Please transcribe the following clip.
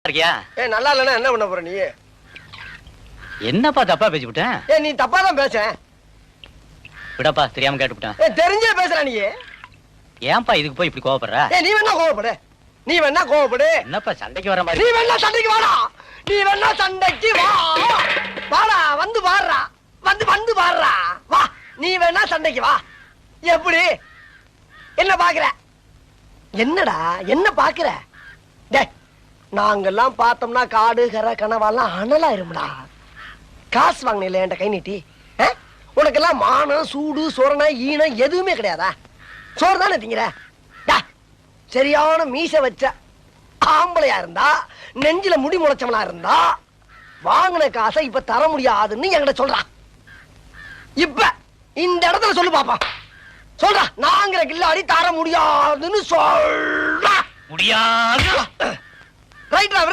இருக்கியா? நல்லா இல்லைன்னா என்ன பண்ண போற நீ? என்னப்பா தப்பா பேசிவிட்டேன்? நீ தப்பா தான் பேச. விடப்பா, தெரியாம கேட்டுவிட்டேன். தெரிஞ்சே பேசுற நீ. ஏன்பா இதுக்கு போய் இப்படி கோவப்படுற? நீ வேணா கோவப்படு, நீ வேணா கோவப்படு. என்னப்பா சண்டைக்கு வர மாதிரி? நீ வேணா சண்டைக்கு வாடா, நீ வேணா சண்டைக்கு வா. வாடா, வந்து பாடுறா, வந்து பாடுறா, வா. நீ வேணா சண்டைக்கு வா. எப்படி? என்ன பாக்குற? என்னடா என்ன பாக்குற? நாங்கெல்லாம் பார்த்தோம்னா காடு கரை கனவாலாம் அனலா இருமுடா. காசு வாங்கின என்கிட்ட கை நீட்டி. உனக்கெல்லாம் மானம் சூடு சொரணை ஈனம் எதுவுமே கிடையாதா? சோறு தானே திங்கிற? சரியான மீச வச்ச ஆம்பளையா இருந்தா, நெஞ்சில முடி முளைச்சவனா இருந்தா, வாங்கின காசை இப்ப தர முடியாதுன்னு என்கிட்ட சொல்றான். இப்ப இந்த இடத்துல சொல்லு பாப்பா, சொல்றா. நாங்கிற கில்லாடி தர முடியாதுன்னு சொல்றா. முடியாது. ரைட்.